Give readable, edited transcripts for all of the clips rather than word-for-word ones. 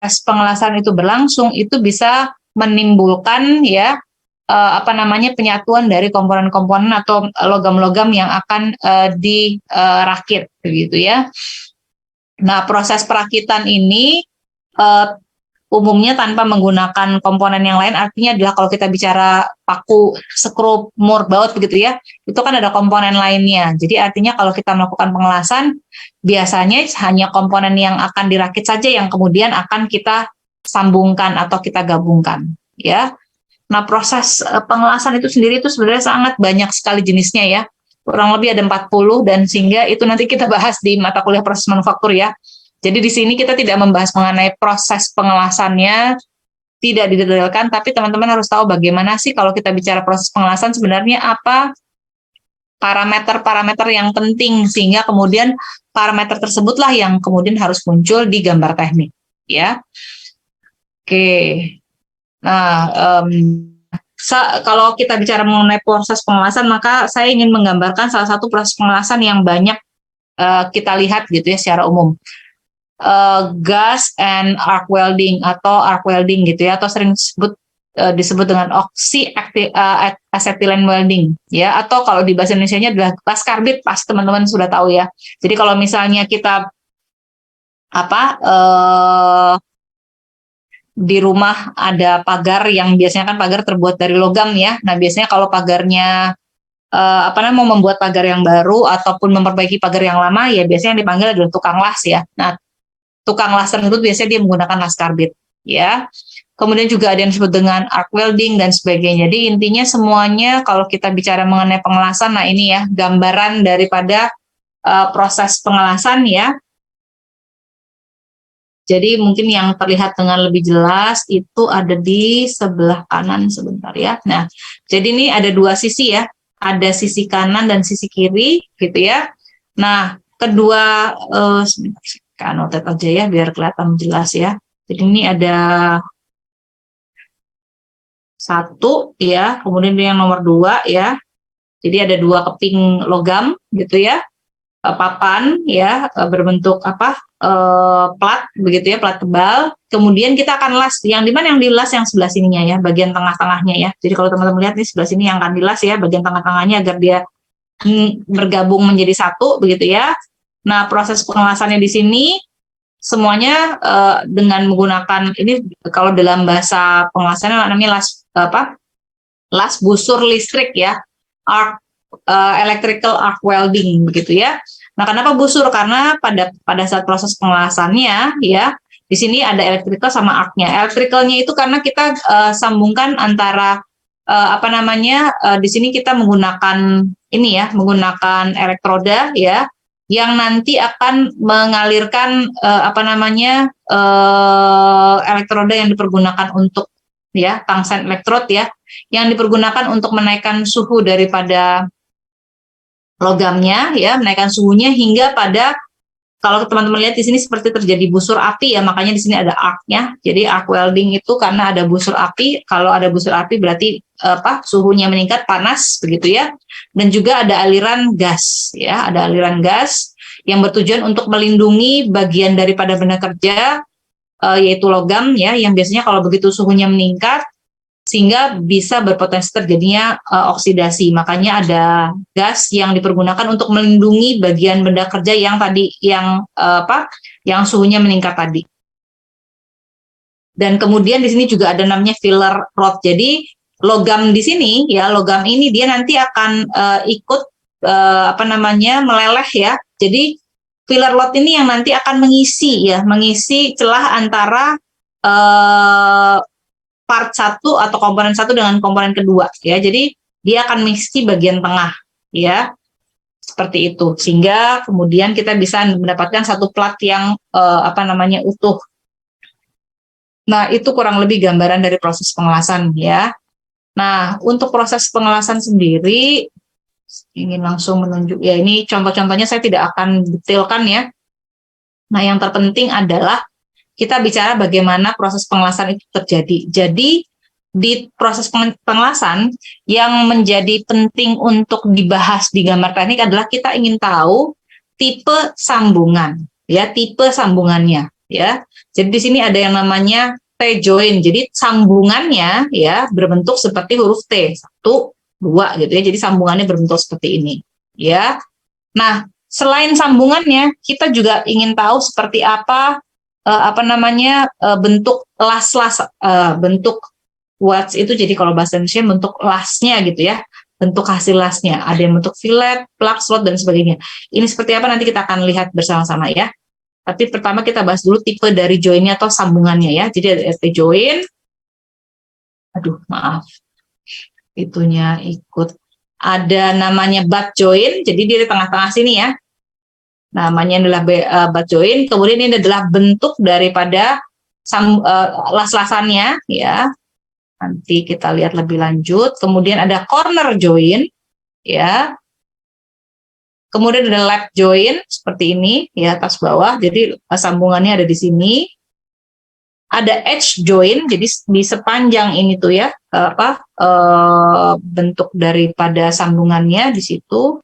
pengelasan itu berlangsung, itu bisa menimbulkan ya penyatuan dari komponen-komponen atau logam-logam yang akan dirakit begitu ya. Nah, proses perakitan ini umumnya tanpa menggunakan komponen yang lain, artinya adalah kalau kita bicara paku, skrup, mur, baut begitu ya, itu kan ada komponen lainnya. Jadi artinya kalau kita melakukan pengelasan, biasanya hanya komponen yang akan dirakit saja yang kemudian akan kita sambungkan atau kita gabungkan ya. Nah, proses pengelasan itu sendiri itu sebenarnya sangat banyak sekali jenisnya ya. Kurang lebih ada 40 dan sehingga itu nanti kita bahas di mata kuliah proses manufaktur ya. Jadi di sini kita tidak membahas mengenai proses pengelasannya, tidak didetailkan, tapi teman-teman harus tahu bagaimana sih kalau kita bicara proses pengelasan sebenarnya apa parameter-parameter yang penting sehingga kemudian parameter tersebutlah yang kemudian harus muncul di gambar teknik ya. Oke. Nah, kalau kita bicara mengenai proses pengelasan, maka saya ingin menggambarkan salah satu proses pengelasan yang banyak kita lihat gitu ya secara umum. Gas and arc welding atau arc welding gitu ya, atau sering disebut dengan oxy-acetylene welding ya, atau kalau di bahasa Indonesianya adalah las karbit, pas teman-teman sudah tahu ya. Jadi kalau misalnya kita di rumah ada pagar yang biasanya kan pagar terbuat dari logam ya. Nah, biasanya kalau pagarnya mau membuat pagar yang baru ataupun memperbaiki pagar yang lama ya biasanya yang dipanggil adalah tukang las ya. Nah, tukang las tersebut biasanya dia menggunakan las karbit ya. Kemudian juga ada yang disebut dengan arc welding dan sebagainya. Jadi intinya semuanya kalau kita bicara mengenai pengelasan, nah ini ya gambaran daripada proses pengelasan ya. Jadi mungkin yang terlihat dengan lebih jelas itu ada di sebelah kanan sebentar ya. Nah, jadi ini ada dua sisi ya. Ada sisi kanan dan sisi kiri gitu ya. Nah, kedua anotet aja ya biar kelihatan jelas ya. Jadi ini ada satu ya, kemudian yang nomor 2 ya. Jadi ada 2 keping logam gitu ya. Papan ya berbentuk plat begitu ya, plat tebal. Kemudian kita akan las, yang dimana yang dilas yang sebelah sininya ya, bagian tengah-tengahnya ya. Jadi kalau teman-teman lihat nih sebelah sini yang akan dilas ya, bagian tengah-tengahnya agar dia bergabung menjadi satu begitu ya. Nah, proses pengelasannya di sini semuanya dengan menggunakan ini, kalau dalam bahasa pengelasannya namanya las busur listrik ya, electrical arc welding begitu ya. Nah, kenapa busur? Karena pada saat proses pengelasannya ya, di sini ada electrical sama arc-nya. Electricalnya itu karena kita sambungkan antara di sini kita menggunakan ini ya, menggunakan elektroda ya, yang nanti akan mengalirkan elektroda yang dipergunakan untuk ya, tungsten elektrod ya, yang dipergunakan untuk menaikkan suhu daripada logamnya ya, menaikkan suhunya hingga pada, kalau teman-teman lihat di sini seperti terjadi busur api ya, makanya di sini ada arc-nya. Jadi arc welding itu karena ada busur api. Kalau ada busur api berarti suhunya meningkat, panas begitu ya. Dan juga ada aliran gas ya, ada aliran gas yang bertujuan untuk melindungi bagian daripada benda kerja yaitu logam ya, yang biasanya kalau begitu suhunya meningkat sehingga bisa berpotensi terjadinya oksidasi. Makanya ada gas yang dipergunakan untuk melindungi bagian benda kerja yang tadi yang suhunya meningkat tadi. Dan kemudian di sini juga ada namanya filler rod. Jadi logam di sini ya, logam ini dia nanti akan ikut meleleh ya. Jadi filler rod ini yang nanti akan mengisi celah antara part 1 atau komponen 1 dengan komponen kedua ya. Jadi dia akan mengisi bagian tengah ya. Seperti itu. Sehingga kemudian kita bisa mendapatkan satu plat yang utuh. Nah, itu kurang lebih gambaran dari proses pengelasan ya. Nah, untuk proses pengelasan sendiri ingin langsung menunjuk ya, ini contoh-contohnya saya tidak akan detailkan ya. Nah, yang terpenting adalah kita bicara bagaimana proses pengelasan itu terjadi. Jadi di proses pengelasan yang menjadi penting untuk dibahas di gambar teknik adalah kita ingin tahu tipe sambungan, ya, tipe sambungannya. ya. Jadi di sini ada yang namanya T-join. Jadi sambungannya ya berbentuk seperti huruf T. 1, 2 gitu ya. Jadi sambungannya berbentuk seperti ini, ya. Nah, selain sambungannya, kita juga ingin tahu seperti apa namanya bentuk las-las, bentuk words itu. Jadi kalau bahasa Indonesia bentuk lasnya gitu ya, bentuk hasil lasnya. Ada yang bentuk fillet, plug, slot, dan sebagainya. Ini seperti apa nanti kita akan lihat bersama-sama ya. Tapi pertama kita bahas dulu tipe dari joinnya atau sambungannya ya. Jadi ada ST join. Aduh, maaf. Itunya ikut. Ada namanya butt join. Jadi dia di tengah-tengah sini ya. Namanya adalah butt join. Kemudian ini adalah bentuk daripada las-lasannya ya. Nanti kita lihat lebih lanjut. Kemudian ada corner join ya. Kemudian ada lap join seperti ini ya, atas bawah. Jadi sambungannya ada di sini. Ada edge join, jadi di sepanjang ini tuh ya bentuk daripada sambungannya di situ.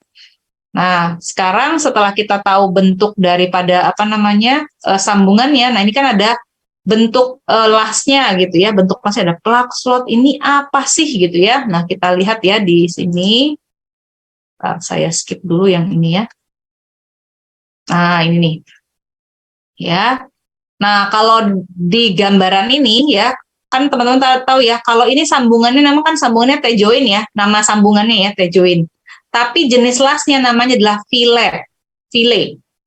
Nah, sekarang setelah kita tahu bentuk daripada sambungannya, nah ini kan ada bentuk lasnya gitu ya, bentuk lasnya ada plug, slot. Ini apa sih gitu ya? Nah, kita lihat ya di sini. Saya skip dulu yang ini ya. Nah, ini nih. Ya. Nah, kalau di gambaran ini ya, kan teman-teman tahu ya, kalau ini sambungannya kan sambungannya T-join ya, nama sambungannya ya T-join. Tapi jenis lasnya namanya adalah fillet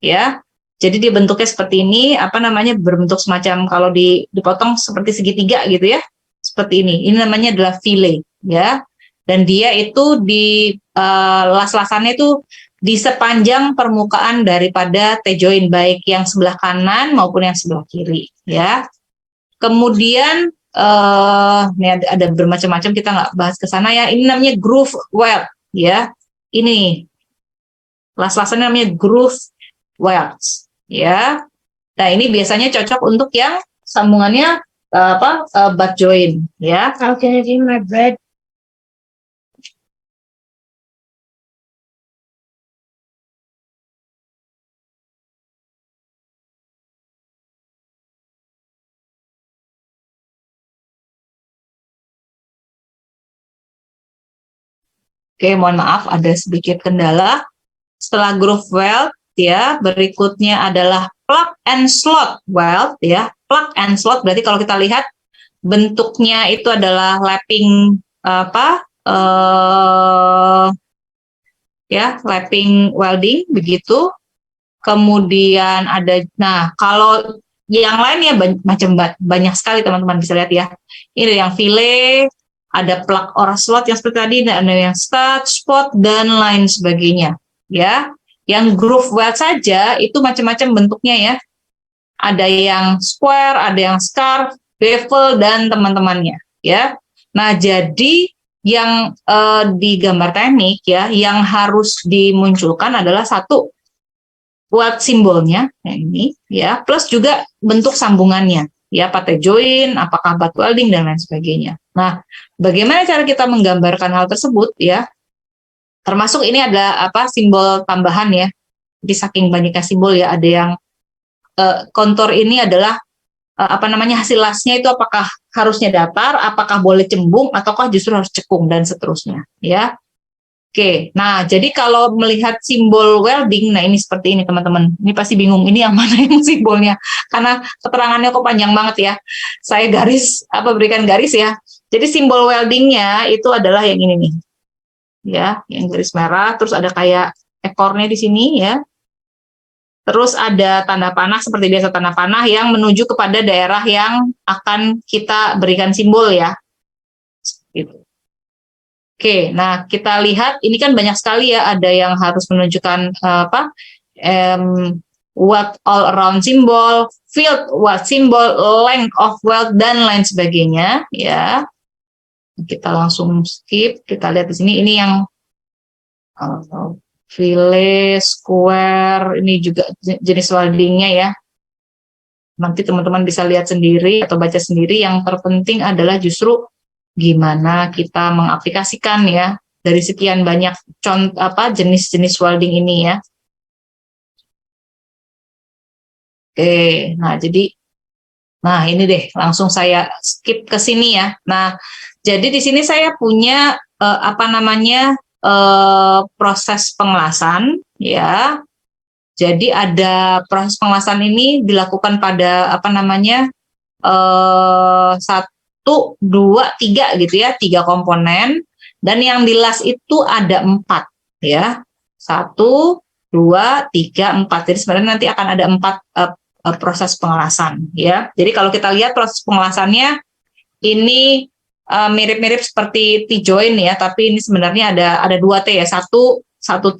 ya. Jadi dia bentuknya seperti ini, berbentuk semacam kalau dipotong seperti segitiga gitu ya. Seperti ini. Ini namanya adalah fillet ya. Dan dia itu di las-lasannya itu di sepanjang permukaan daripada T-join, baik yang sebelah kanan maupun yang sebelah kiri ya. Kemudian ini ada bermacam-macam, kita nggak bahas ke sana ya. Ini namanya groove weld ya. Ini las-lasannya namanya groove welds ya. Nah, ini biasanya cocok untuk yang sambungannya butt join ya. How can I do my bread? Oke, mohon maaf ada sedikit kendala. Setelah groove weld ya, berikutnya adalah plug and slot weld ya. Plug and slot berarti kalau kita lihat bentuknya itu adalah lapping lapping welding begitu. Kemudian ada, nah kalau yang lain ya banyak sekali teman-teman bisa lihat ya. Ini yang fillet, ada plug or slot yang seperti tadi, ada yang stud, spot, dan lain sebagainya ya. Yang groove weld saja itu macam-macam bentuknya ya. Ada yang square, ada yang scarf, bevel, dan teman-temannya ya. Nah, jadi yang di gambar teknik ya, yang harus dimunculkan adalah satu weld simbolnya ini ya, plus juga bentuk sambungannya ya, apakah join, apakah butt welding, dan lain sebagainya. Nah, bagaimana cara kita menggambarkan hal tersebut ya? Termasuk ini ada simbol tambahan ya. Jadi saking banyaknya simbol ya, ada yang kontur ini adalah hasil lasnya itu apakah harusnya datar, apakah boleh cembung, ataukah justru harus cekung, dan seterusnya ya. Oke, nah jadi kalau melihat simbol welding, nah ini seperti ini teman-teman. Ini pasti bingung, ini yang mana yang simbolnya? Karena keterangannya kok panjang banget ya. Saya berikan garis ya. Jadi simbol weldingnya itu adalah yang ini nih. Ya, yang garis merah, terus ada kayak ekornya di sini ya. Terus ada tanda panah seperti biasa, tanda panah yang menuju kepada daerah yang akan kita berikan simbol ya. Gitu. Oke, nah kita lihat ini kan banyak sekali ya, ada yang harus menunjukkan weld all around symbol, field weld symbol, length of weld, dan lain sebagainya ya. Kita langsung skip, kita lihat di sini ini yang fillet, square, ini juga jenis weldingnya ya. Nanti teman-teman bisa lihat sendiri atau baca sendiri. Yang terpenting adalah justru gimana kita mengaplikasikan ya dari sekian banyak jenis-jenis welding ini ya. nah jadi, nah ini deh langsung saya skip ke sini ya. Nah, jadi di sini saya punya apa namanya proses pengelasan ya. Jadi ada proses pengelasan ini dilakukan pada apa namanya 1, 2, 3 gitu ya, 3 komponen, dan yang dilas itu ada 4 ya, 1, 2, 3, 4. Jadi sebenarnya nanti akan ada 4 proses pengelasan ya. Jadi kalau kita lihat proses pengelasannya ini mirip-mirip seperti T-join ya, tapi ini sebenarnya ada 2 T ya, satu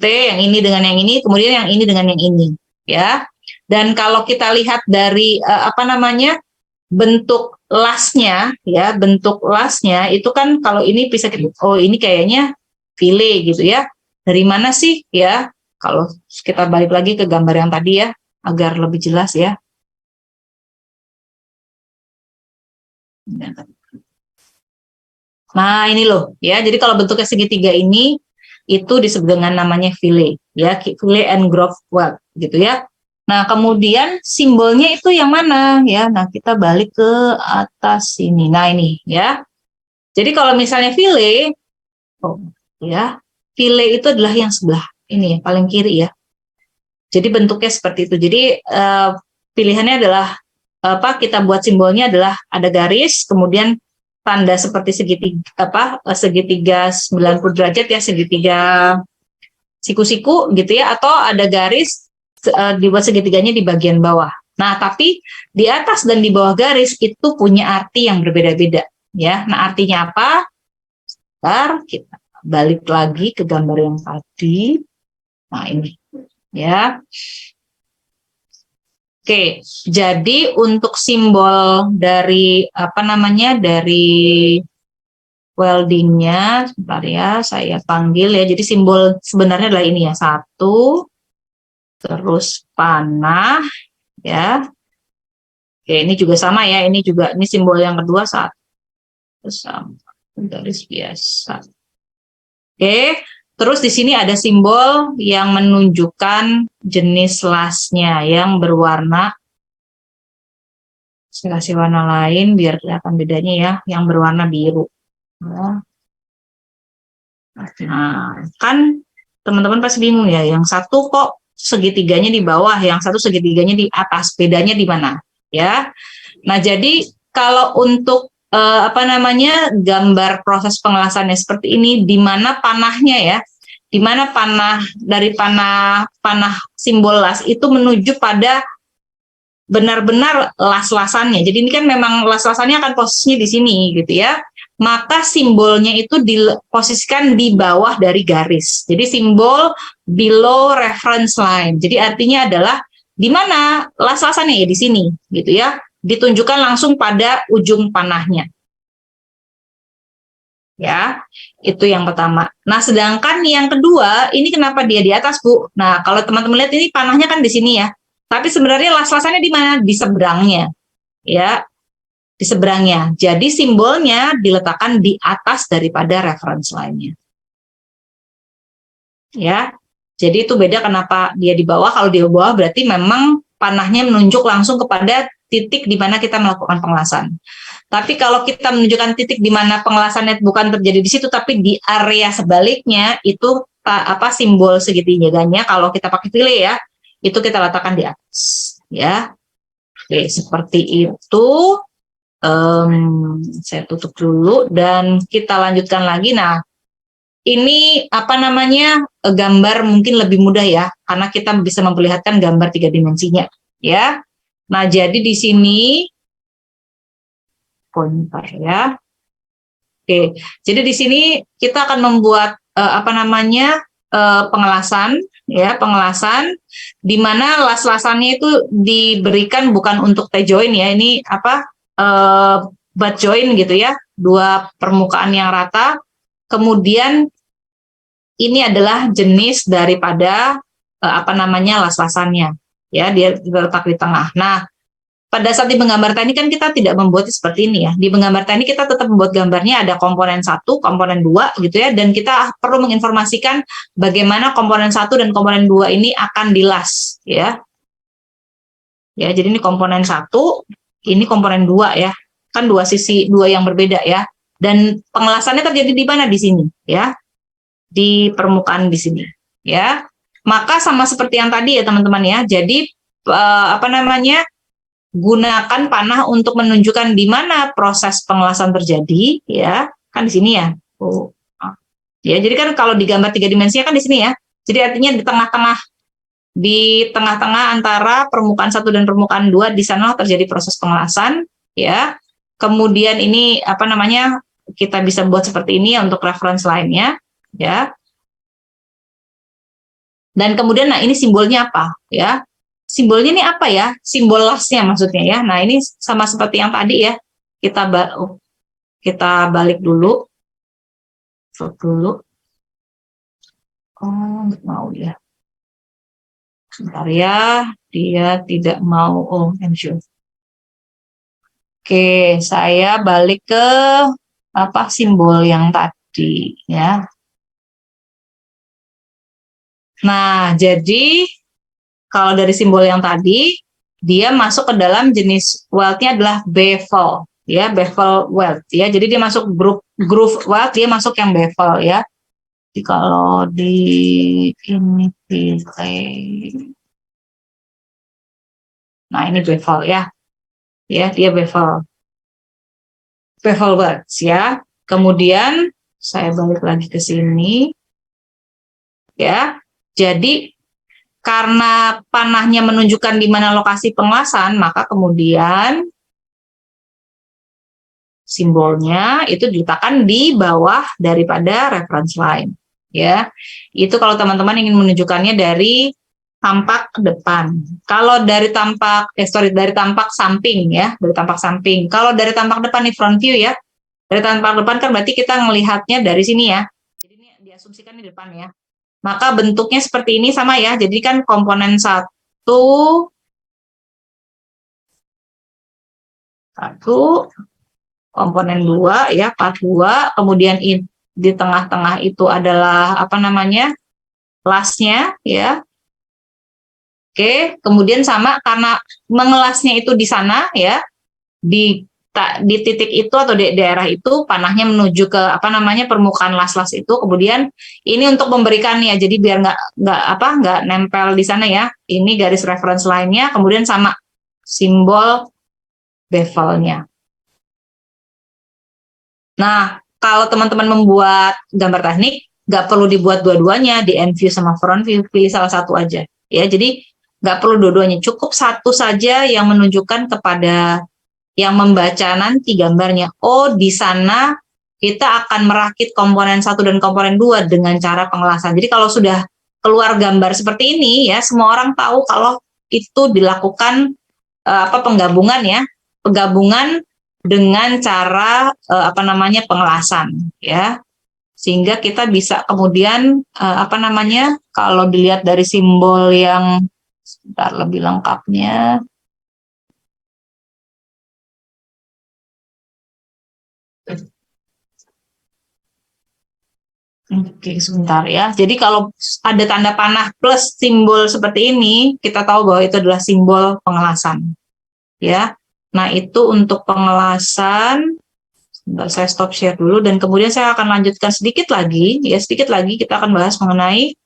T yang ini dengan yang ini, kemudian yang ini dengan yang ini ya. Dan kalau kita lihat dari apa namanya bentuk lasnya ya, bentuk lasnya itu kan kalau ini bisa kita, oh ini kayaknya file gitu ya. Dari mana sih ya? Kalau kita balik lagi ke gambar yang tadi ya, agar lebih jelas ya. Nah ini loh ya, jadi kalau bentuknya segitiga ini itu disebut dengan namanya file ya, file and groove web gitu ya. Nah kemudian simbolnya itu yang mana ya? Nah kita balik ke atas sini. Nah ini ya. Jadi kalau misalnya file, oh ya, file itu adalah yang sebelah ini ya, paling kiri ya. Jadi bentuknya seperti itu. Jadi pilihannya adalah apa? Kita buat simbolnya adalah ada garis, kemudian tanda seperti segitiga 90 derajat ya, segitiga siku-siku gitu ya, atau ada garis dibuat segitiganya di bagian bawah. Nah, tapi di atas dan di bawah garis itu punya arti yang berbeda-beda ya. Nah, artinya apa? Bentar, kita balik lagi ke gambar yang tadi. Nah, ini ya. Oke, jadi untuk simbol dari apa namanya dari weldingnya, sebentar ya, saya panggil ya. Jadi simbol sebenarnya adalah ini ya, 1, terus panah ya. Oke, ini juga sama ya. Ini juga ini simbol yang kedua 1 sama garis biasa. Oke, terus di sini ada simbol yang menunjukkan jenis lasnya yang berwarna. Saya kasih warna lain biar kelihatan bedanya ya, yang berwarna biru. Nah, kan teman-teman pasti bingung ya, yang satu kok segitiganya di bawah, yang satu segitiganya di atas, bedanya di mana? Ya. Nah, jadi kalau untuk apa namanya gambar proses pengelasannya seperti ini, di mana panahnya ya, di mana panah dari panah simbol las itu menuju pada benar-benar las-lasannya. Jadi ini kan memang las-lasannya akan posisinya di sini gitu ya. Maka simbolnya itu diposisikan di bawah dari garis. Jadi simbol below reference line. Jadi artinya adalah di mana las-lasannya ya di sini gitu ya. Ditunjukkan langsung pada ujung panahnya. Ya, itu yang pertama. Nah, sedangkan yang kedua, ini kenapa dia di atas, Bu? Nah, kalau teman-teman lihat ini panahnya kan di sini ya. Tapi sebenarnya las-lasannya di mana? Di seberangnya. Ya, di seberangnya. Jadi simbolnya diletakkan di atas daripada reference line-nya. Ya. Jadi itu beda kenapa dia di bawah. Kalau di bawah berarti memang panahnya menunjuk langsung kepada titik di mana kita melakukan pengelasan. Tapi kalau kita menunjukkan titik di mana pengelasannya bukan terjadi di situ, tapi di area sebaliknya, itu apa simbol segitiganya. Kalau kita pakai file ya, itu kita letakkan di atas. Ya, oke seperti itu. Saya tutup dulu dan kita lanjutkan lagi. Nah, ini apa namanya gambar mungkin lebih mudah ya, karena kita bisa memperlihatkan gambar 3 dimensinya. Ya, nah jadi di sini pointer ya. Oke, jadi di sini kita akan membuat apa namanya pengelasan ya, pengelasan di mana las-lasannya itu diberikan bukan untuk T-join ya, ini apa butt join gitu ya, 2 permukaan yang rata. Kemudian ini adalah jenis daripada apa namanya las-lasannya ya, dia terletak di tengah. Nah, pada saat di penggambar teknik kan kita tidak membuat seperti ini ya. Di penggambar teknik kita tetap membuat gambarnya ada komponen 1, komponen 2 gitu ya, dan kita perlu menginformasikan bagaimana komponen 1 dan komponen 2 ini akan dilas ya. Ya, jadi ini komponen 1, ini komponen 2 ya. Kan dua sisi, dua yang berbeda ya. Dan pengelasannya terjadi di mana? Di sini ya. Di permukaan di sini ya. Maka sama seperti yang tadi ya teman-teman ya. Jadi apa namanya? Gunakan panah untuk menunjukkan di mana proses pengelasan terjadi ya. Kan di sini ya. Oh. Ya, jadi kan kalau digambar 3 dimensinya kan di sini ya. Jadi artinya di tengah-tengah antara permukaan 1 dan permukaan 2 di sana terjadi proses pengelasan ya. Kemudian ini apa namanya? Kita bisa buat seperti ini ya untuk reference lainnya ya. Dan kemudian nah ini simbolnya apa ya? Simbolnya ini apa ya? Simbol lasnya maksudnya ya. Nah, ini sama seperti yang tadi ya. Kita balik dulu. Oh, nggak mau ya. Sebentar ya, dia tidak mau. Oh, ensure. Oke, saya balik ke apa simbol yang tadi ya. Nah, jadi kalau dari simbol yang tadi, dia masuk ke dalam jenis wealth-nya adalah bevel ya, bevel wealth ya. Jadi dia masuk groove wealth, dia masuk yang bevel ya. Jadi kalau di ini pilih, nah ini bevel ya, dia bevel words ya. Kemudian saya balik lagi ke sini ya. Jadi karena panahnya menunjukkan di mana lokasi pengelasan, maka kemudian simbolnya itu diletakkan di bawah daripada reference line ya. Itu kalau teman-teman ingin menunjukkannya dari tampak depan. Kalau dari tampak dari tampak samping ya, dari tampak samping. Kalau dari tampak depan nih front view ya. Dari tampak depan kan berarti kita melihatnya dari sini ya. Jadi ini diasumsikan di depan ya. Maka bentuknya seperti ini sama ya. Jadi kan komponen 1 komponen 2 ya, part 2, kemudian di tengah-tengah itu adalah apa namanya? Lasnya ya. Oke, kemudian sama karena mengelasnya itu di sana ya, di titik itu atau di daerah itu panahnya menuju ke apa namanya permukaan las-las itu. Kemudian ini untuk memberikan ya, jadi biar nggak nempel di sana ya. Ini garis reference lainnya, kemudian sama simbol bevelnya. Nah, kalau teman-teman membuat gambar teknik, nggak perlu dibuat dua-duanya, di end view sama front view, pilih salah satu aja. Ya, jadi nggak perlu dua-duanya, cukup satu saja yang menunjukkan kepada yang membaca nanti gambarnya. Oh, di sana kita akan merakit komponen 1 dan komponen 2 dengan cara pengelasan. Jadi kalau sudah keluar gambar seperti ini, ya semua orang tahu kalau itu dilakukan penggabungan ya, penggabungan dengan cara apa namanya pengelasan ya, sehingga kita bisa kemudian apa namanya kalau dilihat dari simbol yang sebentar lebih lengkapnya. Oke, sebentar ya. Jadi kalau ada tanda panah plus simbol seperti ini, kita tahu bahwa itu adalah simbol pengelasan. Ya. Nah, itu untuk pengelasan. Sebentar, saya stop share dulu dan kemudian saya akan lanjutkan sedikit lagi. Ya, sedikit lagi kita akan bahas mengenai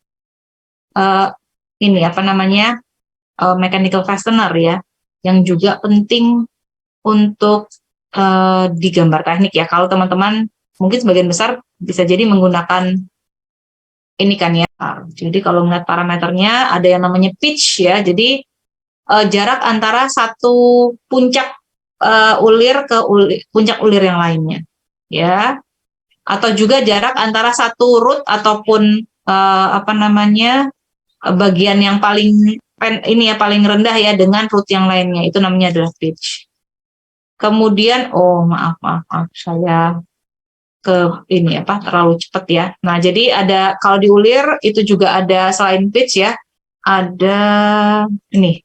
ini apa namanya? Mechanical fastener ya, yang juga penting untuk digambar teknik ya. Kalau teman-teman mungkin sebagian besar bisa jadi menggunakan ini kan ya. Jadi kalau melihat parameternya ada yang namanya pitch ya. Jadi jarak antara satu puncak ulir ke puncak ulir yang lainnya ya. Atau juga jarak antara satu root ataupun apa namanya bagian yang paling ini ya paling rendah ya dengan root yang lainnya, itu namanya adalah pitch. Kemudian maaf saya ke ini apa terlalu cepat ya. Nah, jadi ada kalau di ulir itu juga ada selain pitch ya, ada ini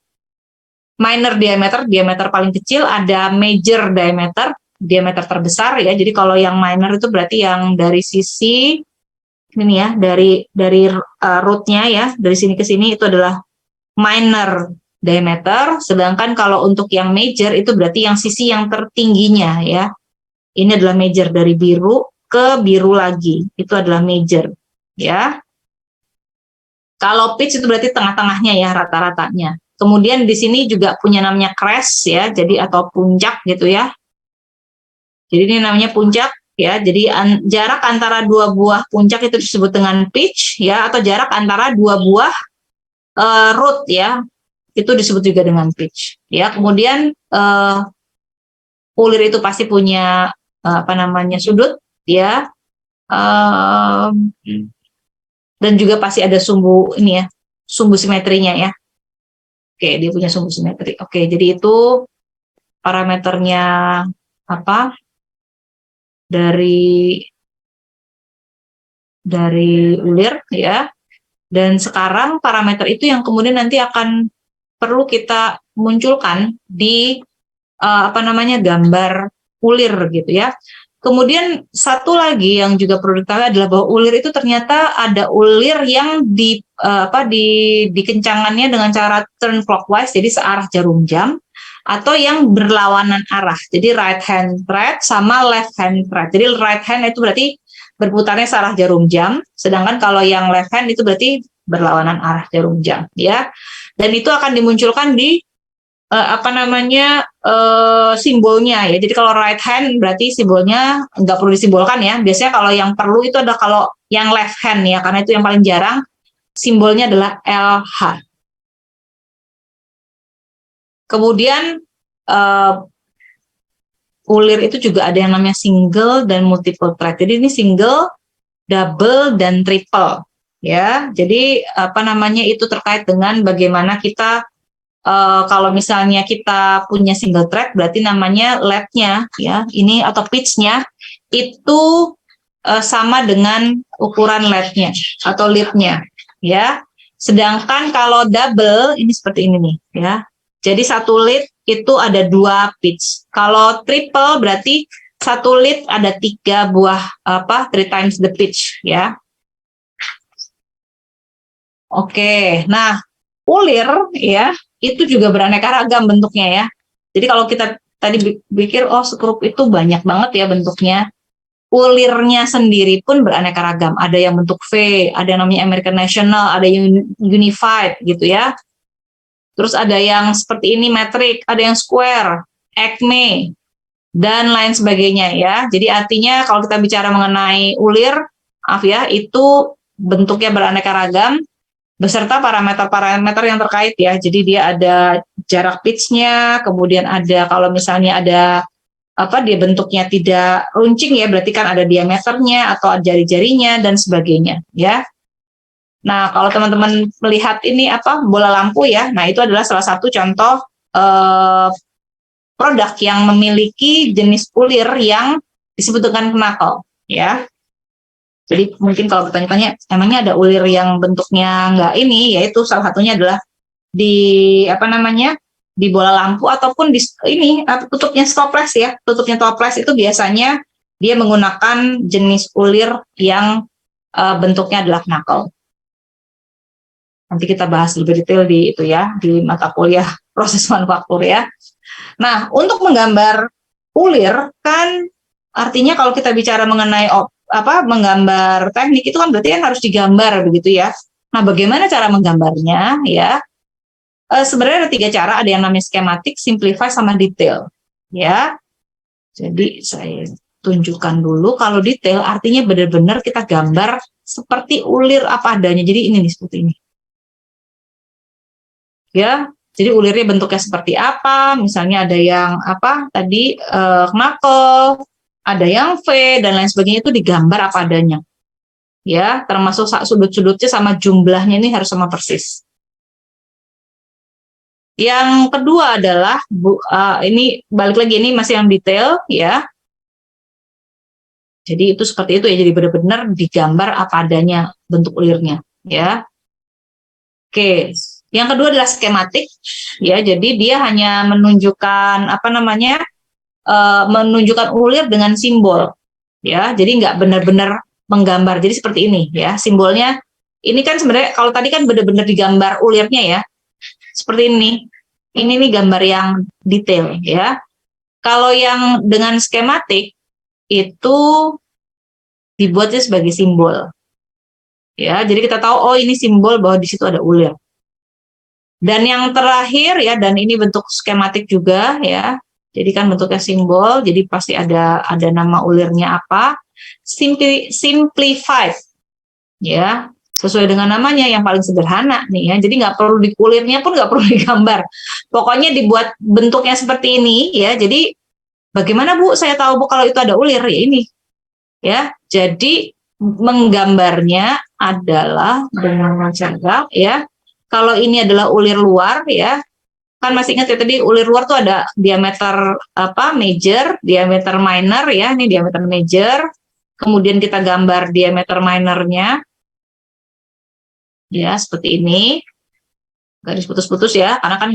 minor diameter paling kecil, ada major diameter terbesar ya. Jadi kalau yang minor itu berarti yang dari sisi ini ya, dari rootnya ya, dari sini ke sini itu adalah minor diameter, sedangkan kalau untuk yang major itu berarti yang sisi yang tertingginya ya. Ini adalah major, dari biru ke biru lagi, itu adalah major ya. Kalau pitch itu berarti tengah-tengahnya ya, rata-ratanya. Kemudian di sini juga punya namanya crest ya, jadi atau puncak gitu ya. Jadi ini namanya puncak ya. Jadi jarak antara dua buah puncak itu disebut dengan pitch ya, atau jarak antara dua buah root ya, itu disebut juga dengan pitch ya. Kemudian ulir itu pasti punya apa namanya sudut ya, dan juga pasti ada sumbu ini ya, sumbu simetrinya ya. Oke, dia punya sumbu simetri. Oke, jadi itu parameternya apa dari ulir ya. Dan sekarang parameter itu yang kemudian nanti akan perlu kita munculkan di apa namanya gambar ulir gitu ya. Kemudian satu lagi yang juga perlu diketahui adalah bahwa ulir itu ternyata ada ulir yang dikencangannya dengan cara turn clockwise, jadi searah jarum jam, atau yang berlawanan arah, jadi right hand thread sama left hand thread. Jadi right hand itu berarti berputarnya searah jarum jam, sedangkan kalau yang left hand itu berarti berlawanan arah jarum jam ya. Dan itu akan dimunculkan di simbolnya ya. Jadi kalau right hand berarti simbolnya nggak perlu disimbolkan ya. Biasanya kalau yang perlu itu adalah kalau yang left hand ya, karena itu yang paling jarang, simbolnya adalah LH. Kemudian ulir itu juga ada yang namanya single dan multiple thread. Jadi ini single, double, dan triple ya. Jadi apa namanya itu terkait dengan bagaimana kita kalau misalnya kita punya single thread berarti namanya lead-nya ya, ini atau pitch-nya itu sama dengan ukuran lead-nya atau lead-nya ya. Sedangkan kalau double ini seperti ini nih ya. Jadi satu lead itu ada 2 pitch. Kalau triple berarti satu lead ada 3 buah 3 times the pitch ya. Oke, nah ulir ya itu juga beraneka ragam bentuknya ya. Jadi kalau kita tadi pikir skrup itu banyak banget ya bentuknya, ulirnya sendiri pun beraneka ragam. Ada yang bentuk V, ada yang namanya American National, ada yang Unified gitu ya. Terus ada yang seperti ini metric, ada yang square, acme, dan lain sebagainya ya. Jadi artinya kalau kita bicara mengenai ulir, maaf ya, itu bentuknya beraneka ragam beserta parameter-parameter yang terkait ya. Jadi dia ada jarak pitch-nya, kemudian ada kalau misalnya ada dia bentuknya tidak runcing ya, berarti kan ada diameternya atau jari-jarinya dan sebagainya ya. Nah, kalau teman-teman melihat ini bola lampu ya. Nah, itu adalah salah satu contoh produk yang memiliki jenis ulir yang disebut dengan knuckle ya. Jadi mungkin kalau bertanya-tanya, emangnya ada ulir yang bentuknya nggak ini, yaitu salah satunya adalah di di bola lampu ataupun di ini tutupnya toples ya. Tutupnya toples itu biasanya dia menggunakan jenis ulir yang bentuknya adalah knuckle. Nanti kita bahas lebih detail di itu ya, di mata kuliah proses manufaktur ya. Nah, untuk menggambar ulir kan artinya kalau kita bicara mengenai menggambar teknik itu kan berarti kan harus digambar begitu ya. Nah, bagaimana cara menggambarnya ya? Sebenarnya ada 3 cara, ada yang namanya skematik, simplify, sama detail ya. Jadi saya tunjukkan dulu. Kalau detail artinya benar-benar kita gambar seperti ulir apa adanya. Jadi ini nih seperti ini ya. Jadi ulirnya bentuknya seperti apa? Misalnya ada yang knuckle, ada yang V dan lain sebagainya, itu digambar apa adanya ya, termasuk sudut-sudutnya sama jumlahnya ini harus sama persis. Yang kedua adalah ini balik lagi, ini masih yang detail ya. Jadi itu seperti itu ya, jadi benar-benar digambar apa adanya bentuk ulirnya ya. Oke, yang kedua adalah skematik ya, jadi dia hanya menunjukkan menunjukkan ulir dengan simbol ya, jadi nggak benar-benar menggambar. Jadi seperti ini ya simbolnya. Ini kan sebenarnya kalau tadi kan benar-benar digambar ulirnya ya, seperti ini. Ini nih gambar yang detail ya. Kalau yang dengan skematik itu dibuatnya sebagai simbol. Ya, jadi kita tahu oh ini simbol bahwa di situ ada ulir. Dan yang terakhir ya, dan ini bentuk skematik juga ya. Jadi kan bentuknya simbol, jadi pasti ada nama ulirnya apa. Simplified ya, sesuai dengan namanya yang paling sederhana nih ya. Jadi nggak perlu ulirnya pun nggak perlu digambar. Pokoknya dibuat bentuknya seperti ini ya. Jadi bagaimana Bu saya tahu Bu kalau itu ada ulir ya ini ya. Jadi menggambarnya adalah dengan cara ya. Kalau ini adalah ulir luar ya. Kan masih ingat ya tadi ulir luar tuh ada diameter apa major, diameter minor ya. Ini diameter major. Kemudian kita gambar diameter minornya. Ya, seperti ini. Garis putus-putus ya, karena kan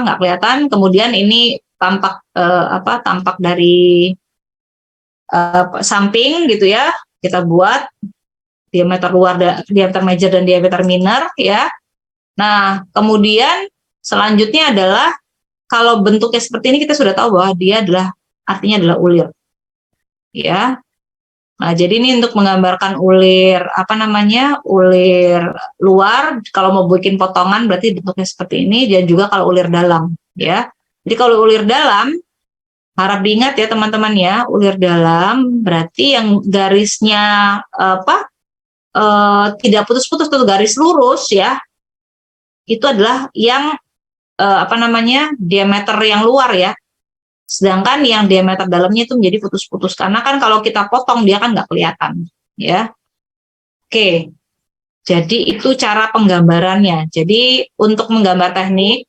nggak kelihatan. Kemudian ini tampak tampak dari samping gitu ya. Kita buat diameter luar, diameter major dan diameter minor ya. Nah, kemudian selanjutnya adalah kalau bentuknya seperti ini kita sudah tahu bahwa dia artinya adalah ulir. Ya. Nah, jadi ini untuk menggambarkan ulir ulir luar. Kalau mau bikin potongan berarti bentuknya seperti ini, dan juga kalau ulir dalam, ya. Jadi kalau ulir dalam, harap diingat ya teman-teman ya, ulir dalam berarti yang garisnya tidak putus-putus atau garis lurus ya, itu adalah yang diameter yang luar ya. Sedangkan yang diameter dalamnya itu menjadi putus-putus. Karena kan kalau kita potong dia kan nggak kelihatan. Ya. Oke. Jadi itu cara penggambarannya. Jadi untuk menggambar teknik,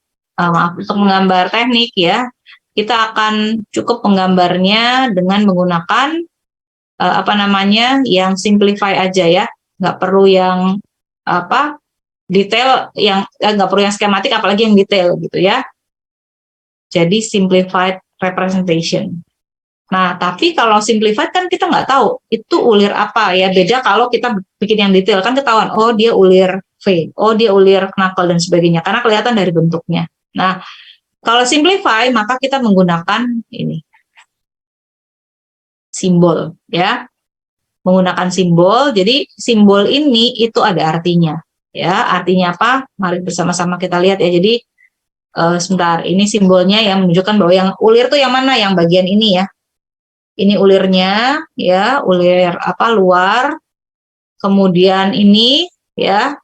untuk menggambar teknik ya, kita akan cukup menggambarnya dengan menggunakan yang simplify aja ya. Nggak perlu yang detail, nggak perlu yang skematik, apalagi yang detail gitu ya. Jadi simplified representation. Nah, tapi kalau simplified kan kita nggak tahu itu ulir apa ya. Beda kalau kita bikin yang detail kan ketahuan, oh dia ulir V, oh dia ulir knuckle dan sebagainya, karena kelihatan dari bentuknya. Nah, kalau simplify maka kita menggunakan ini simbol ya, menggunakan simbol. Jadi simbol ini itu ada artinya ya. Artinya apa? Mari bersama-sama kita lihat ya. Jadi sebentar, ini simbolnya yang menunjukkan bahwa yang ulir tuh yang mana, yang bagian ini ya. Ini ulirnya ya, ulir luar. Kemudian ini ya.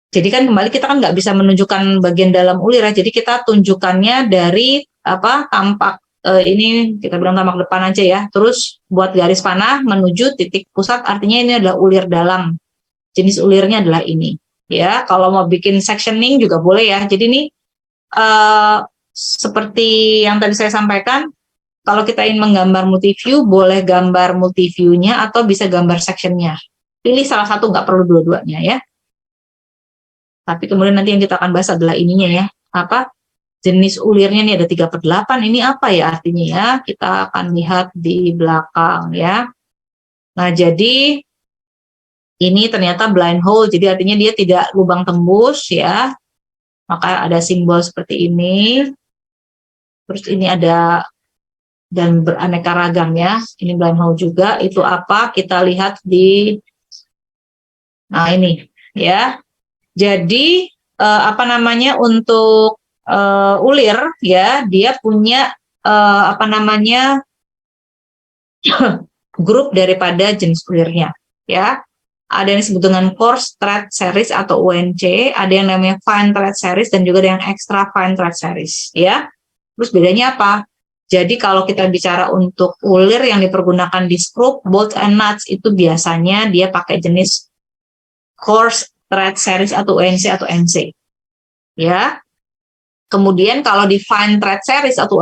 Jadi kan kembali kita kan nggak bisa menunjukkan bagian dalam ulir ya. Jadi kita tunjukkannya dari tampak ini kita bilang tampak depan aja ya. Terus buat garis panah menuju titik pusat, artinya ini adalah ulir dalam. Jenis ulirnya adalah ini. Ya, kalau mau bikin sectioning juga boleh ya. Jadi ini seperti yang tadi saya sampaikan, kalau kita ingin menggambar multiview, boleh gambar multiview-nya atau bisa gambar section-nya. Pilih salah satu, nggak perlu dua-duanya ya. Tapi kemudian nanti yang kita akan bahas adalah ininya ya. Jenis ulirnya ini ada 3/8. Ini apa ya artinya ya? Kita akan lihat di belakang ya. Nah, jadi ini ternyata blind hole, jadi artinya dia tidak lubang tembus ya. Maka ada simbol seperti ini. Terus ini ada dan beraneka ragam ya. Ini blind hole juga. Itu apa? Kita lihat di ini ya. Jadi untuk ulir ya, dia punya grup daripada jenis ulirnya ya. Ada yang disebut dengan coarse thread series atau UNC, ada yang namanya fine thread series, dan juga ada yang extra fine thread series ya. Terus bedanya apa? Jadi kalau kita bicara untuk ulir yang dipergunakan di screw, bolts and nuts, itu biasanya dia pakai jenis coarse thread series atau UNC atau NC ya. Kemudian kalau di fine thread series atau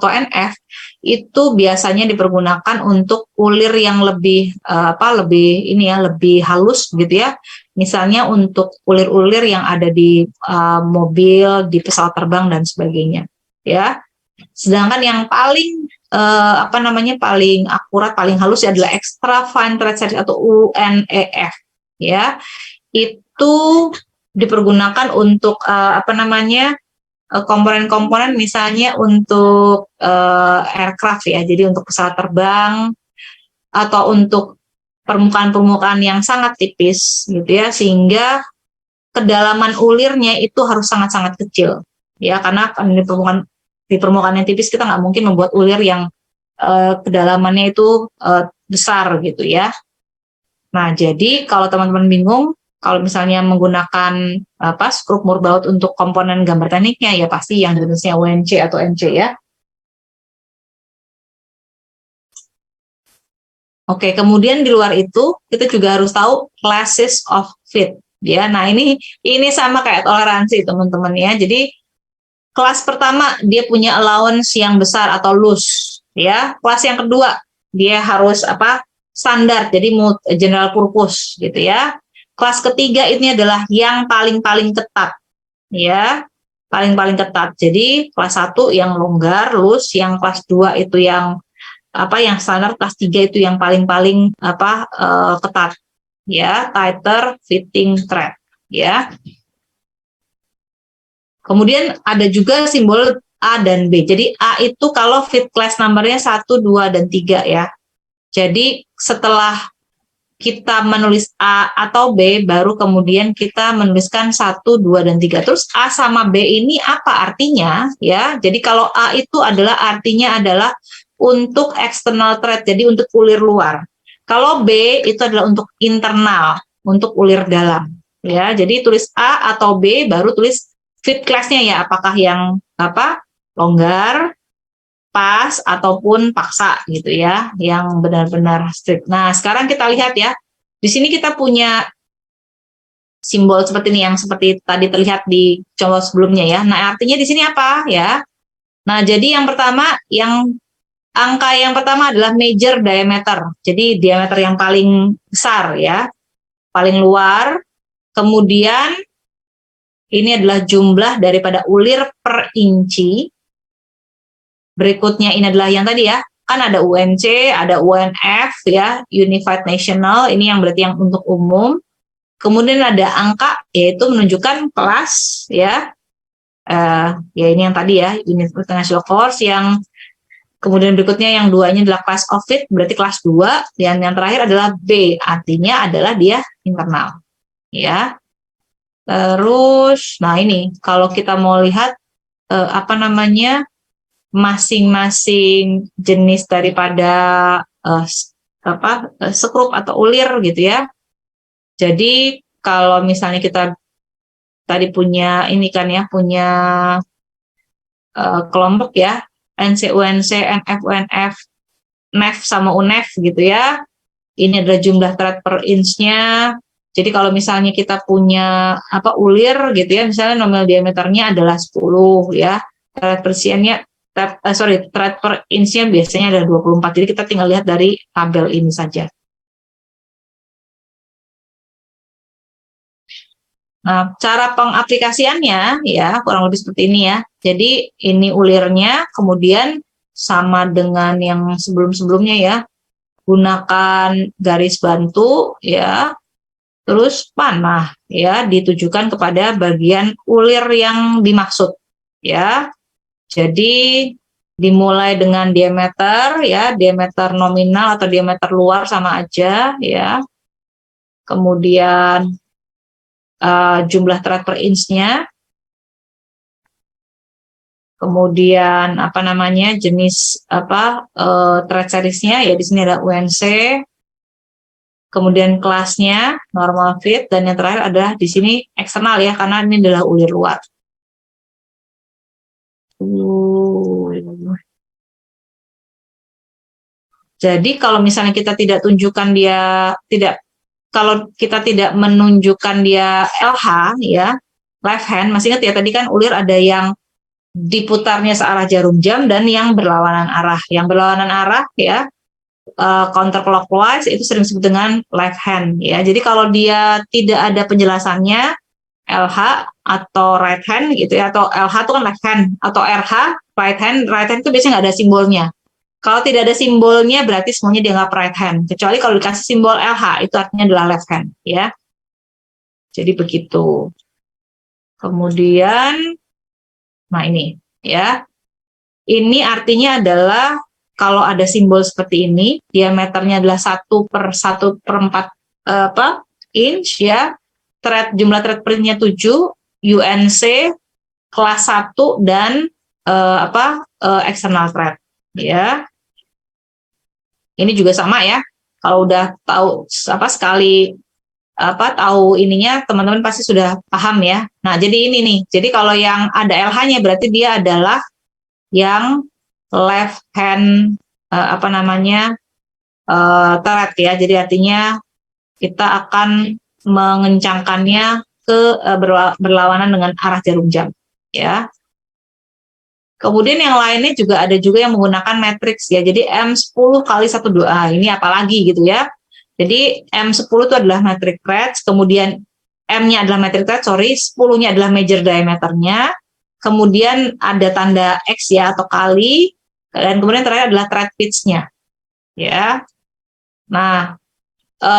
NF itu biasanya dipergunakan untuk ulir yang lebih lebih halus gitu ya. Misalnya untuk ulir-ulir yang ada di mobil, di pesawat terbang dan sebagainya ya. Sedangkan yang paling paling akurat, paling halus adalah extra fine thread series atau UNEF ya. Itu dipergunakan untuk apa namanya komponen-komponen misalnya untuk aircraft ya, jadi untuk pesawat terbang atau untuk permukaan-permukaan yang sangat tipis gitu ya, sehingga kedalaman ulirnya itu harus sangat-sangat kecil ya, karena di permukaan yang tipis kita nggak mungkin membuat ulir yang kedalamannya itu besar gitu ya. Nah, jadi kalau teman-teman bingung, kalau misalnya menggunakan skrup Moorbaud untuk komponen gambar tekniknya, ya pasti yang jenisnya UNC atau NC ya. Oke, kemudian di luar itu kita juga harus tahu classes of fit ya. Nah, ini sama kayak toleransi teman-teman ya. Jadi kelas pertama dia punya allowance yang besar atau loose ya. Kelas yang kedua dia harus standar, jadi general purpose gitu ya. Kelas ketiga ini adalah yang paling-paling ketat ya, paling-paling ketat. Jadi kelas 1 yang longgar, loose, yang kelas 2 itu yang yang standar, kelas 3 itu yang paling-paling ketat ya, tighter fitting thread ya. Kemudian ada juga simbol A dan B. Jadi A itu kalau fit class numbernya 1, 2, dan 3 ya. Jadi setelah kita menulis A atau B, baru kemudian kita menuliskan 1, 2, dan 3. Terus A sama B ini apa artinya? Ya, jadi kalau A itu artinya adalah untuk external thread, jadi untuk ulir luar. Kalau B itu adalah untuk internal, untuk ulir dalam. Ya, jadi tulis A atau B, baru tulis fit class-nya ya, apakah yang longgar, pas, ataupun paksa gitu ya, yang benar-benar strict. Nah, sekarang kita lihat ya, di sini kita punya simbol seperti ini yang seperti tadi terlihat di contoh sebelumnya ya. Nah, artinya di sini apa ya? Nah, jadi yang pertama, angka yang pertama adalah major diameter, jadi diameter yang paling besar ya, paling luar. Kemudian ini adalah jumlah daripada ulir per inci. Berikutnya ini adalah yang tadi ya, kan ada UNC, ada UNF ya, Unified National, ini yang berarti yang untuk umum. Kemudian ada angka, yaitu menunjukkan kelas ya, ya ini yang tadi ya, Unit International Force. Yang kemudian berikutnya yang 2 ini adalah class of fit, berarti kelas 2, dan yang terakhir adalah B, artinya adalah dia internal ya. Terus, nah ini kalau kita mau lihat masing-masing jenis daripada skrup atau ulir gitu ya. Jadi kalau misalnya kita tadi punya ini kan ya, punya kelompok ya, NC, UNC, NF, UNF, NEF sama UNEF gitu ya. Ini adalah jumlah thread per inch-nya. Jadi kalau misalnya kita punya ulir gitu ya, misalnya nominal diameternya adalah 10 ya, thread persiannya thread per inch-nya biasanya ada 24. Jadi kita tinggal lihat dari tabel ini saja. Nah, cara pengaplikasiannya ya kurang lebih seperti ini ya. Jadi ini ulirnya, kemudian sama dengan yang sebelum-sebelumnya ya. Gunakan garis bantu ya. Terus panah ya, ditujukan kepada bagian ulir yang dimaksud ya. Jadi dimulai dengan diameter ya, diameter nominal atau diameter luar sama aja ya. Kemudian jumlah thread per inch-nya. Kemudian jenis thread series-nya ya, di sini ada UNC. Kemudian kelasnya normal fit, dan yang terakhir adalah di sini eksternal ya, karena ini adalah ulir luar. Jadi kalau misalnya kita tidak tunjukkan dia kalau kita tidak menunjukkan dia LH ya, left hand, masih ingat ya tadi kan ulir ada yang diputarnya searah jarum jam dan yang berlawanan arah. Yang berlawanan arah ya, counterclockwise, itu sering disebut dengan left hand ya. Jadi kalau dia tidak ada penjelasannya LH atau right hand gitu ya, atau LH itu kan left hand, atau RH right hand itu biasanya nggak ada simbolnya. Kalau tidak ada simbolnya berarti semuanya dianggap right hand, kecuali kalau dikasih simbol LH itu artinya adalah left hand ya. Jadi begitu. Kemudian, nah ini ya, ini artinya adalah kalau ada simbol seperti ini, diameternya adalah 1/1/4 inch ya, jumlah thread printnya 7, UNC kelas 1 dan external thread ya. Ini juga sama ya. Kalau udah tahu sekali tahu ininya, teman-teman pasti sudah paham ya. Nah, jadi ini nih. Jadi kalau yang ada LH-nya berarti dia adalah yang left hand thread ya. Jadi artinya kita akan mengencangkannya ke berlawanan dengan arah jarum jam ya. Kemudian yang lainnya juga ada juga yang menggunakan matriks ya. Jadi M10 kali 12. Ini apalagi gitu ya. Jadi M10 itu adalah metric threads, kemudian M-nya adalah metric thread, 10-nya adalah major diameternya, kemudian ada tanda X ya atau kali, dan kemudian terakhir adalah thread pitch-nya. Ya. Nah,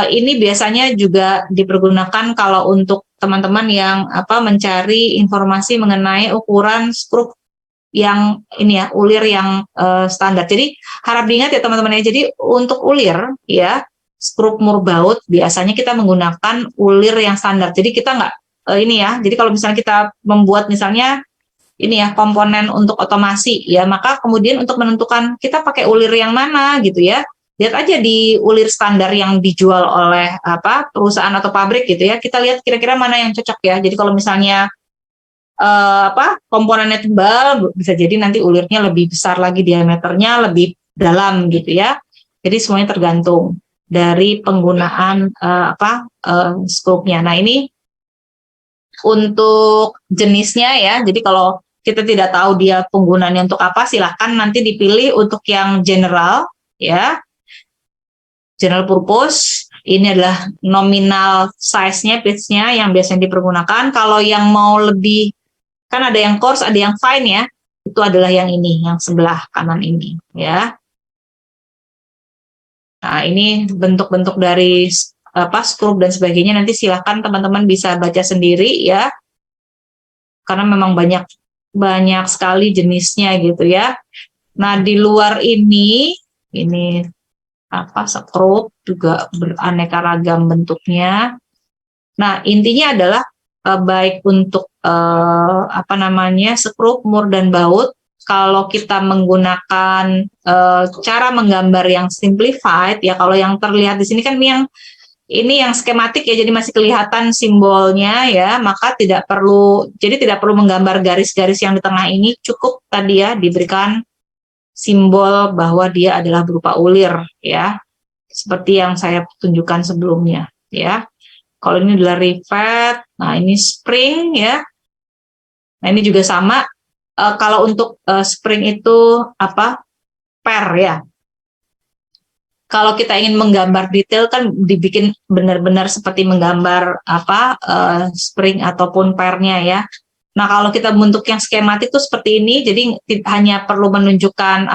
ini biasanya juga dipergunakan kalau untuk teman-teman yang mencari informasi mengenai ukuran skrup yang ini ya, ulir yang standar. Jadi harap diingat ya teman-teman ya. Jadi untuk ulir ya, skrup murbaut biasanya kita menggunakan ulir yang standar. Jadi kita nggak ini ya. Jadi kalau misalnya kita membuat misalnya ini ya komponen untuk otomasi ya, maka kemudian untuk menentukan kita pakai ulir yang mana gitu ya, lihat aja di ulir standar yang dijual oleh perusahaan atau pabrik gitu ya. Kita lihat kira-kira mana yang cocok ya. Jadi kalau misalnya komponennya tebal, bisa jadi nanti ulirnya lebih besar lagi, diameternya lebih dalam gitu ya. Jadi semuanya tergantung dari penggunaan scope-nya. Nah, ini untuk jenisnya ya. Jadi kalau kita tidak tahu dia penggunaannya untuk apa, silahkan nanti dipilih untuk yang general ya. General purpose, ini adalah nominal size-nya, pitch-nya yang biasanya dipergunakan. Kalau yang mau lebih, kan ada yang coarse, ada yang fine ya, itu adalah yang ini, yang sebelah kanan ini ya. Nah, ini bentuk-bentuk dari skrup dan sebagainya, nanti silahkan teman-teman bisa baca sendiri ya, karena memang banyak sekali jenisnya gitu ya. Nah, di luar ini skrup juga beraneka ragam bentuknya. Nah, intinya adalah baik untuk skrup, mur dan baut, kalau kita menggunakan cara menggambar yang simplified ya, kalau yang terlihat di sini kan ini yang skematik ya, jadi masih kelihatan simbolnya ya, maka tidak perlu menggambar garis-garis yang di tengah ini, cukup tadi ya diberikan simbol bahwa dia adalah berupa ulir ya, seperti yang saya tunjukkan sebelumnya ya. Kalau ini adalah rivet, nah ini spring ya. Nah ini juga sama. Kalau untuk spring itu per ya. Kalau kita ingin menggambar detail kan dibikin benar-benar seperti menggambar spring ataupun pernya ya. Nah kalau kita bentuk yang skematik itu seperti ini, jadi hanya perlu menunjukkan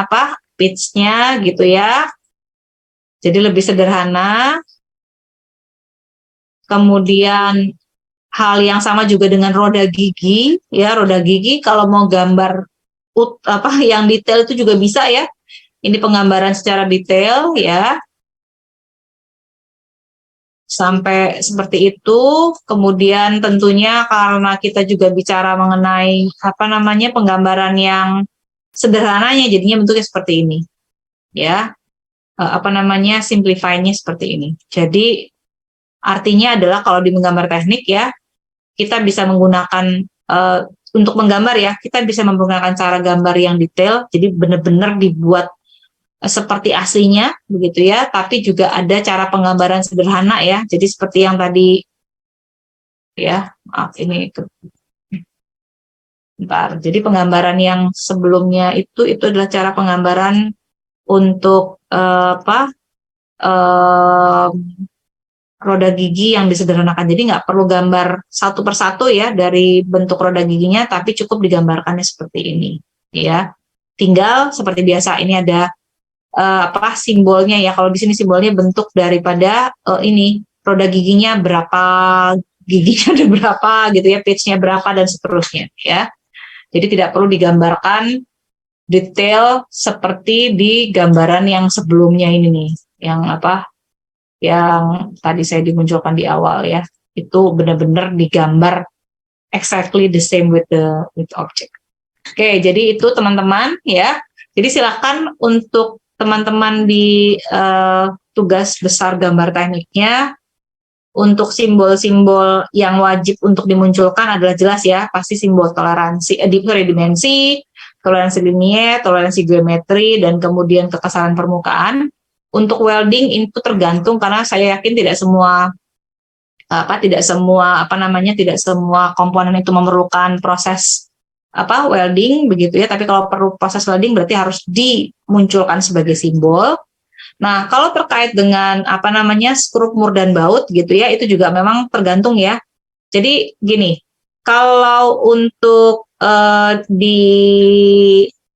pitch-nya gitu ya. Jadi lebih sederhana. Kemudian hal yang sama juga dengan roda gigi ya, roda gigi kalau mau gambar yang detail itu juga bisa ya. Ini penggambaran secara detail ya. Sampai seperti itu. Kemudian tentunya karena kita juga bicara mengenai penggambaran yang sederhananya, jadinya bentuknya seperti ini. Ya. Simplify-nya seperti ini. Jadi artinya adalah kalau di menggambar teknik ya, kita bisa menggunakan untuk menggambar ya, kita bisa menggunakan cara gambar yang detail, jadi benar-benar dibuat seperti aslinya begitu ya, tapi juga ada cara penggambaran sederhana ya, jadi seperti yang tadi ya, maaf ini bentar. Jadi penggambaran yang sebelumnya itu adalah cara penggambaran untuk roda gigi yang disederhanakan. Jadi nggak perlu gambar satu persatu ya dari bentuk roda giginya, tapi cukup digambarkannya seperti ini ya. Tinggal seperti biasa ini ada simbolnya ya. Kalau di sini simbolnya bentuk daripada ini roda giginya berapa giginya ada berapa gitu ya, pitch-nya berapa dan seterusnya ya. Jadi tidak perlu digambarkan detail seperti di gambaran yang sebelumnya ini nih, yang apa? Yang tadi saya dimunculkan di awal ya. Itu benar-benar digambar exactly the same with the object. Oke, jadi itu teman-teman ya. Jadi silakan untuk teman-teman di tugas besar gambar tekniknya, untuk simbol-simbol yang wajib untuk dimunculkan adalah jelas ya, pasti simbol toleransi, dimensi, toleransi linier, toleransi geometri, dan kemudian kekesalan permukaan. Untuk welding itu tergantung, karena saya yakin tidak semua tidak semua komponen itu memerlukan proses welding begitu ya, tapi kalau perlu proses welding berarti harus dimunculkan sebagai simbol. Nah, kalau terkait dengan skrup, mur, dan baut gitu ya, itu juga memang tergantung ya. Jadi gini, kalau untuk di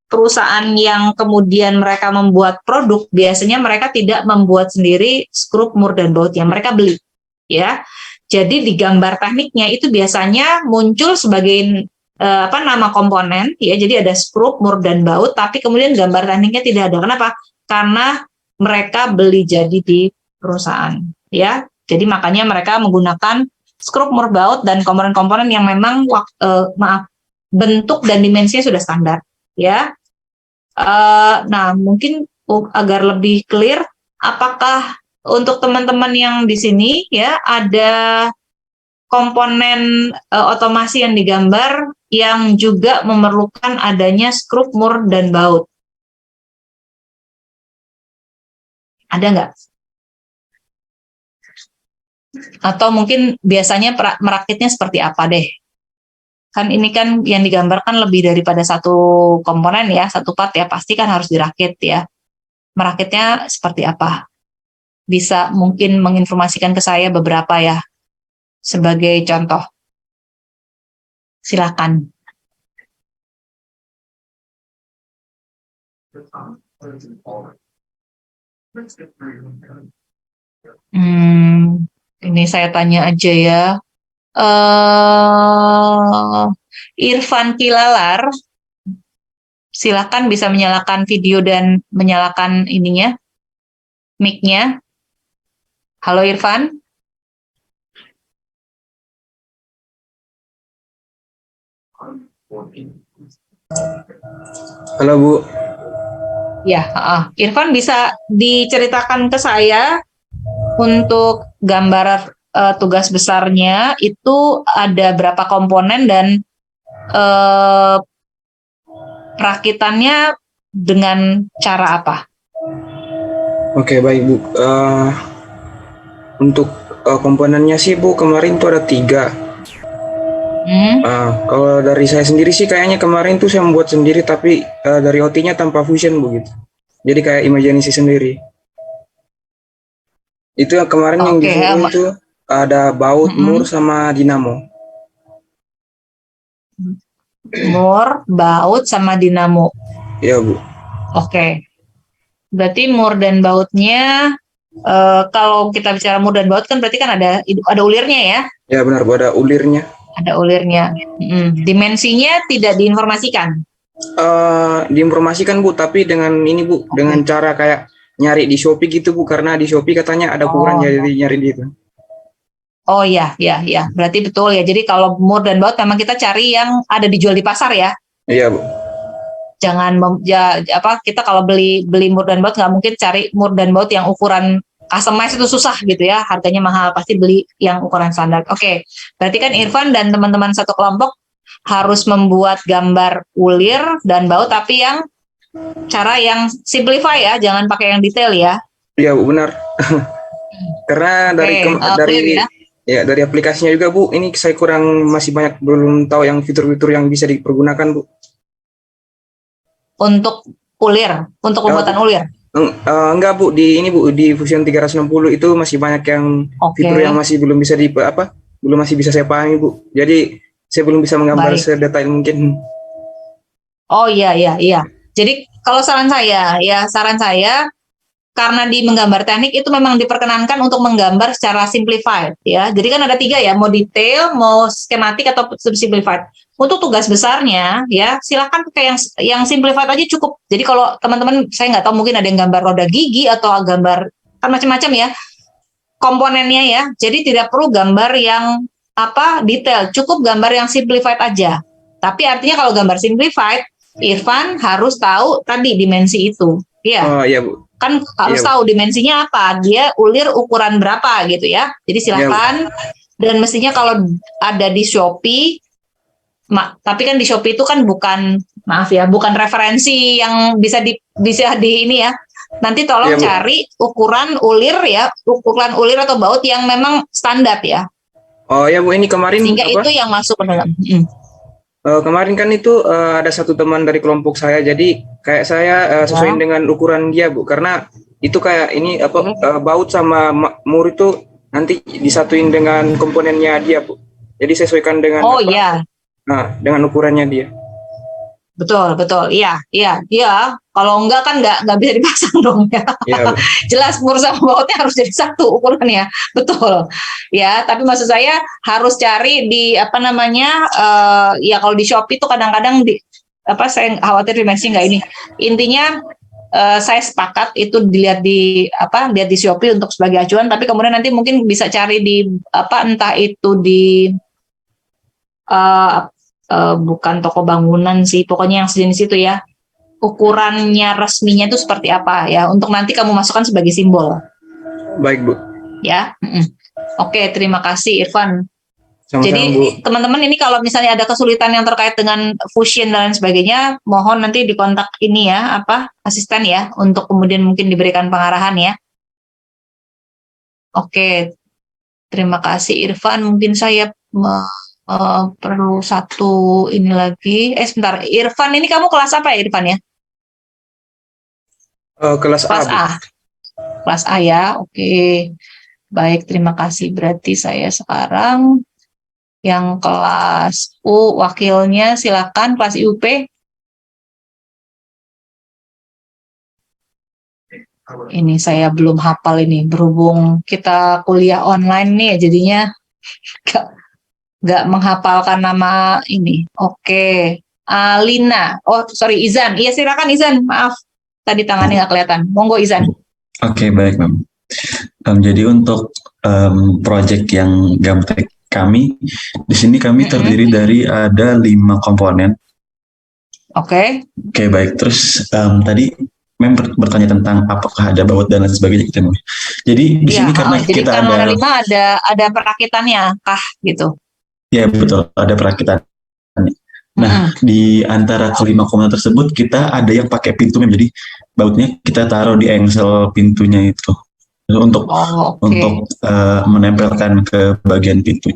perusahaan yang kemudian mereka membuat produk, biasanya mereka tidak membuat sendiri skrup, mur, dan baut yang mereka beli ya. Jadi di gambar tekniknya itu biasanya muncul sebagai nama komponen ya. Jadi ada skrup, mur, dan baut, tapi kemudian gambar tekniknya tidak ada. Kenapa? Karena mereka beli jadi di perusahaan ya. Jadi makanya mereka menggunakan skrup, mur, baut dan komponen-komponen yang memang bentuk dan dimensinya sudah standar ya. Nah, mungkin agar lebih clear, apakah untuk teman-teman yang di sini ya ada komponen otomasi yang digambar yang juga memerlukan adanya skrup, mur, dan baut? Ada nggak? Atau mungkin biasanya merakitnya seperti apa deh? Kan ini kan yang digambarkan lebih daripada satu komponen ya, satu part ya, pasti kan harus dirakit ya. Merakitnya seperti apa? Bisa mungkin menginformasikan ke saya beberapa ya, sebagai contoh. Silakan. Ini saya tanya aja ya. Irfan Kilalar, silakan bisa menyalakan video dan menyalakan ininya, mic-nya. Halo Irfan. Halo Bu. Ya, Irfan bisa diceritakan ke saya untuk gambar tugas besarnya itu ada berapa komponen dan perakitannya dengan cara apa? Oke, baik Bu. Untuk komponennya sih Bu, kemarin tuh ada 3. Kalau dari saya sendiri sih kayaknya kemarin tuh saya membuat sendiri, tapi dari OT-nya tanpa fusion Bu gitu. Jadi kayak imajinasi sendiri. Itu yang kemarin yang di forum itu ada baut, mur, sama dinamo. Mur, baut, sama dinamo. Iya Bu. Oke. Berarti mur dan bautnya, kalau kita bicara mur dan baut kan berarti kan ada ulirnya ya? Ya benar Bu, ada ulirnya. Ada ulirnya. Dimensinya tidak diinformasikan? Diinformasikan Bu, tapi dengan ini Bu, dengan cara kayak nyari di Shopee gitu Bu, karena di Shopee katanya ada ukuran jadi nyari gitu. Oh iya. Berarti betul ya. Jadi kalau mur dan baut memang kita cari yang ada dijual di pasar ya? Iya Bu. Jangan kita kalau beli mur dan baut nggak mungkin cari mur dan baut yang ukuran customize, itu susah gitu ya, harganya mahal, pasti beli yang ukuran standar. Oke, berarti kan Irfan dan teman-teman satu kelompok harus membuat gambar ulir dan baut, tapi yang cara yang simplify ya, jangan pakai yang detail ya. Iya Bu, benar. Karena dari aplikasinya juga Bu, ini saya masih banyak belum tahu yang fitur-fitur yang bisa dipergunakan Bu. Untuk ulir, untuk pembuatan ulir? Enggak Bu, di Fusion 360 itu masih banyak yang fitur yang masih belum bisa belum masih bisa saya pahami Bu. Jadi saya belum bisa menggambar sedetail mungkin. Oh iya. Jadi kalau saran saya karena di menggambar teknik itu memang diperkenankan untuk menggambar secara simplified ya. Jadi kan ada 3 ya, mau detail, mau skematik atau simplified. Untuk tugas besarnya ya silakan pakai yang simplified aja cukup. Jadi kalau teman-teman, saya nggak tahu, mungkin ada yang gambar roda gigi atau gambar kan macam-macam ya komponennya ya. Jadi tidak perlu gambar yang detail, cukup gambar yang simplified aja. Tapi artinya kalau gambar simplified, Irfan harus tahu tadi dimensi itu. Iya. Oh iya Bu. Kan harus tahu dimensinya apa, dia ulir ukuran berapa gitu ya. Jadi silakan. Dan mestinya kalau ada di Shopee, tapi kan di Shopee itu kan bukan referensi yang bisa di ini ya. Nanti tolong cari ukuran ulir ya, ukuran ulir atau baut yang memang standar ya. Oh ya Bu, ini kemarin sehingga itu yang masuk ke dalam. Kemarin kan itu ada satu teman dari kelompok saya, jadi kayak saya sesuai dengan ukuran dia Bu, karena itu kayak ini baut sama mur itu nanti disatuin dengan komponennya dia Bu, jadi sesuaikan dengan dengan ukurannya dia. Betul, iya. Kalau enggak kan nggak bisa dipasang dong ya. Jelas mur sama bautnya harus jadi satu ukurannya, betul. Ya, tapi maksud saya harus cari di ya kalau di Shopee itu kadang-kadang saya khawatir dimensi nggak ini. Intinya saya sepakat itu dilihat lihat di Shopee untuk sebagai acuan, tapi kemudian nanti mungkin bisa cari di entah itu di bukan toko bangunan sih, pokoknya yang sejenis itu ya, ukurannya resminya itu seperti apa ya, untuk nanti kamu masukkan sebagai simbol. Baik Bu. Ya, Oke, terima kasih Irfan. Sama-sama, jadi Bu. Teman-teman ini kalau misalnya ada kesulitan yang terkait dengan fusion dan lain sebagainya, mohon nanti dikontak ini ya, asisten ya, untuk kemudian mungkin diberikan pengarahan ya. Oke, terima kasih Irfan. Mungkin saya perlu satu ini lagi. Sebentar, Irfan ini kamu kelas apa ya Irfan ya? Kelas A. Kelas A ya, oke. Baik, terima kasih. Berarti saya sekarang yang kelas U, wakilnya silakan kelas IUP. Ini saya belum hafal ini, berhubung kita kuliah online nih, jadinya nggak menghafalkan nama ini. Oke, Alina. Izan. Iya silakan Izan. Maaf, tadi tangannya nggak kelihatan. Monggo Izan. Oke, baik Ma'am. Jadi untuk proyek yang Gamtek kami, di sini kami terdiri dari ada 5 komponen. Oke, baik. Terus tadi Mem bertanya tentang apakah ada baut dan lain sebagainya gitu. Jadi di sini karena kita ada 5 ada perakitannya kah gitu. Ya betul, ada perakitan. Nah, di antara kelima komponen tersebut kita ada yang pakai pintu Mem. Jadi bautnya kita taruh di engsel pintunya itu untuk menempelkan ke bagian pintu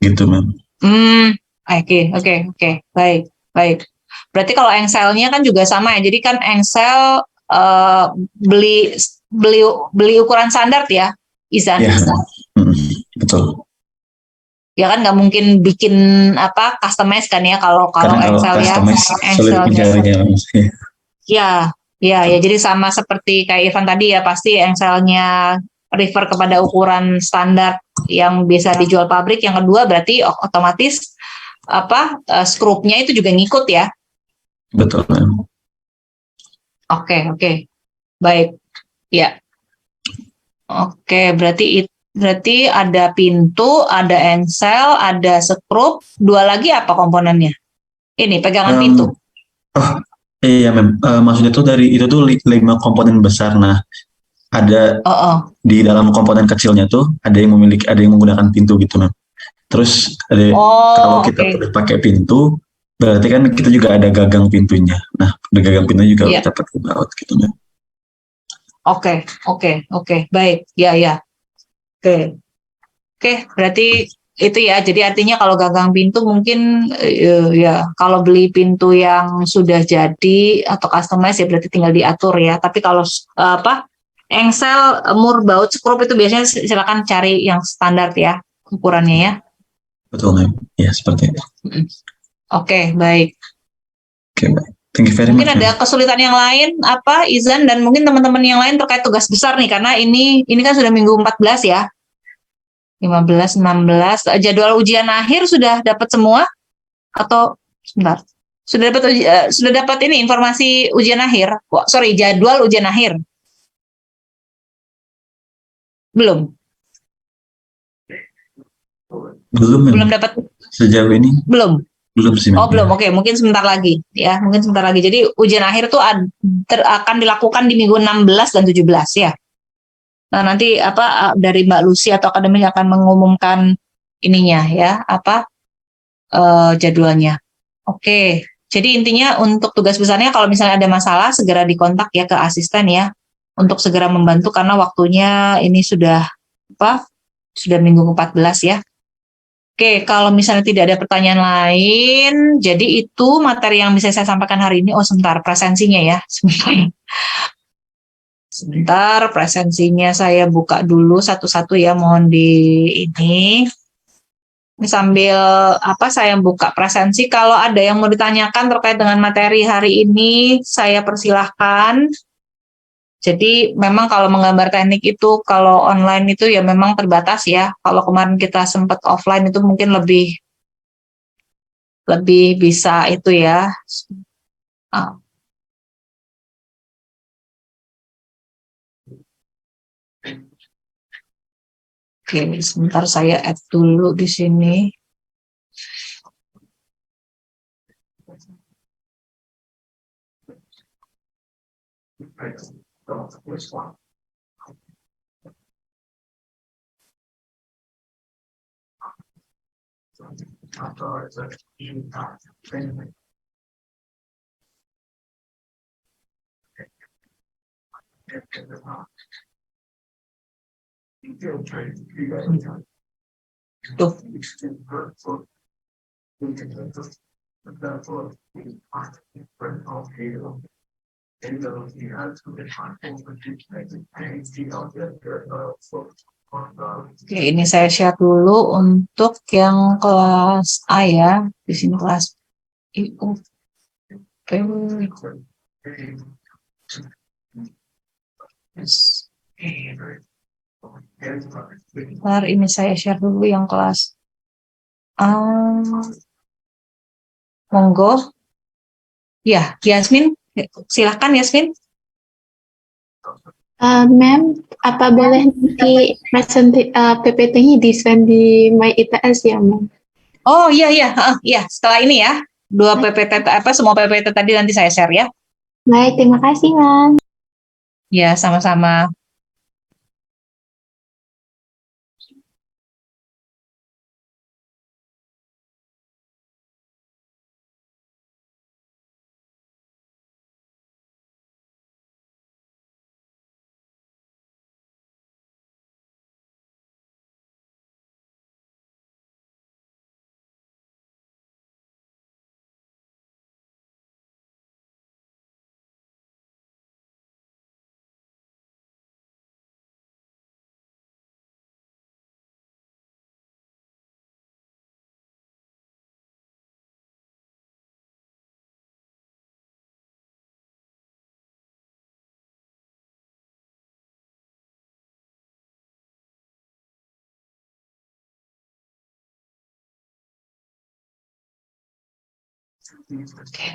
gitu Mem. Oke. Baik. Berarti kalau engselnya kan juga sama ya. Jadi kan engsel beli ukuran standar ya, Izan. Ya, betul. Ya kan nggak mungkin bikin customize kan ya kalau Excel ya, ya jadi sama seperti kayak Irfan tadi ya, pasti Excelnya refer kepada ukuran standar yang bisa dijual pabrik. Yang kedua berarti otomatis skrupnya itu juga ngikut ya. Betul. Oke, baik ya. Oke, berarti ada pintu, ada engsel, ada skrup, 2 lagi apa komponennya? Ini pegangan pintu. Iya Mem, maksudnya tuh dari itu tuh 5 komponen besar. Nah, ada di dalam komponen kecilnya tuh ada yang menggunakan pintu gitu Mem. Terus kalau kita pakai pintu, berarti kan kita juga ada gagang pintunya. Nah, di gagang pintunya juga kita pakai baut gitu Mem. Oke, baik, ya. Oke, berarti itu ya. Jadi artinya kalau gagang pintu mungkin ya kalau beli pintu yang sudah jadi atau customize ya berarti tinggal diatur ya. Tapi kalau engsel, mur, baut, skrup itu biasanya silakan cari yang standar ya ukurannya ya. Betul Mem. Ya seperti itu. Oke, baik. Oke, baik. Thank you very Mungkin much. ada kesulitan yang lain apa Izan dan mungkin teman-teman yang lain terkait tugas besar nih karena ini kan sudah minggu 14 ya. 15, 16 jadwal ujian akhir sudah dapat semua atau sebentar. Sudah dapat ini informasi ujian akhir. Sorry, jadwal ujian akhir. Belum. Belum dapat sejauh ini. Belum sih. Oh, belum. Oke, mungkin sebentar lagi ya. Mungkin sebentar lagi. Jadi ujian akhir tuh akan dilakukan di minggu 16 dan 17 ya. Nah, nanti dari Mbak Lucy atau akademik akan mengumumkan ininya ya, jadwalnya. Oke. Jadi intinya untuk tugas besarnya kalau misalnya ada masalah segera dikontak ya ke asisten ya untuk segera membantu karena waktunya ini sudah minggu 14 ya. Oke, kalau misalnya tidak ada pertanyaan lain, jadi itu materi yang bisa saya sampaikan hari ini. Oh, sebentar, presensinya ya. Sebentar, presensinya saya buka dulu satu-satu ya, mohon di ini. Ini sambil saya buka presensi. Kalau ada yang mau ditanyakan terkait dengan materi hari ini, saya persilahkan. Jadi memang kalau menggambar teknik itu kalau online itu ya memang terbatas ya. Kalau kemarin kita sempat offline itu mungkin lebih bisa itu ya. Oke, sebentar saya add dulu di sini. Tuh. Oke, ini saya share dulu untuk yang kelas A ya. Di sini kelas IUP. Bentar, ini saya share dulu yang kelas A. Monggo. Ya, Yasmin. Silahkan Yasmin. Ma'am, apa boleh nanti PPT-nya di-send di My ITS ya, Ma'am? Oh iya, setelah ini ya. Dua PPT semua PPT tadi nanti saya share ya. Baik, terima kasih, Ma'am. Ya, sama-sama.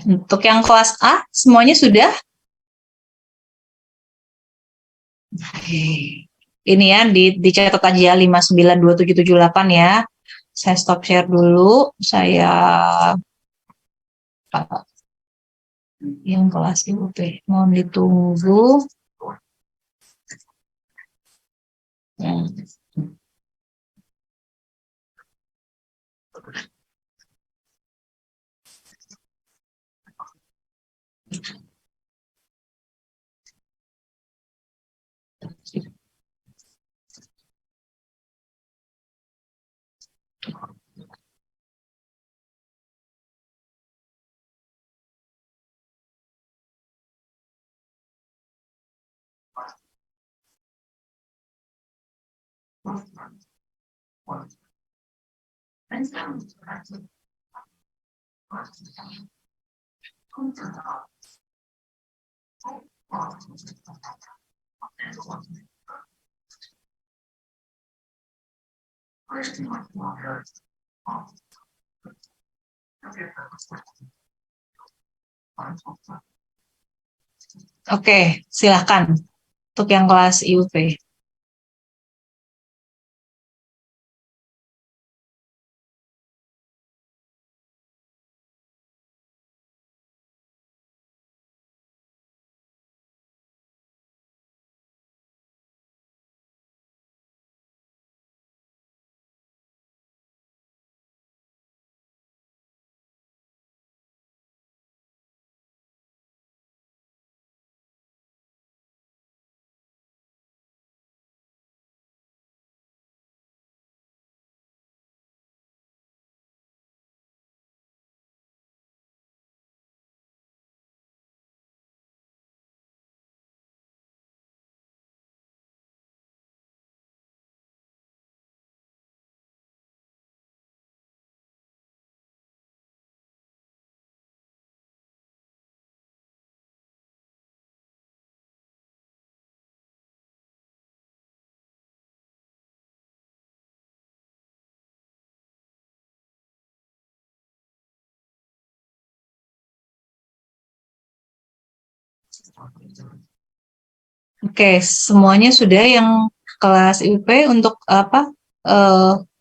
Untuk yang kelas A, semuanya sudah? Ini ya, dicatat aja 592778 ya. Saya stop share dulu. Saya yang kelas IUP. Mohon ditunggu. Oke, silahkan untuk yang kelas IUP. Oke, semuanya sudah yang kelas IUP untuk apa?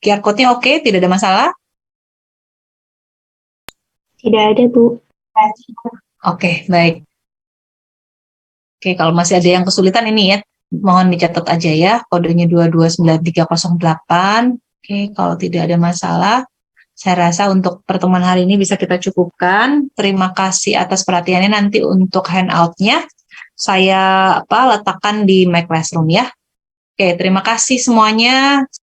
QR code-nya oke, tidak ada masalah? Tidak ada, Bu. Oke, baik. Oke, kalau masih ada yang kesulitan ini ya, mohon dicatat aja ya, kodenya 2293308. Oke, kalau tidak ada masalah, saya rasa untuk pertemuan hari ini bisa kita cukupkan. Terima kasih atas perhatiannya. Nanti untuk handout-nya saya letakkan di My Classroom ya. Oke, terima kasih semuanya.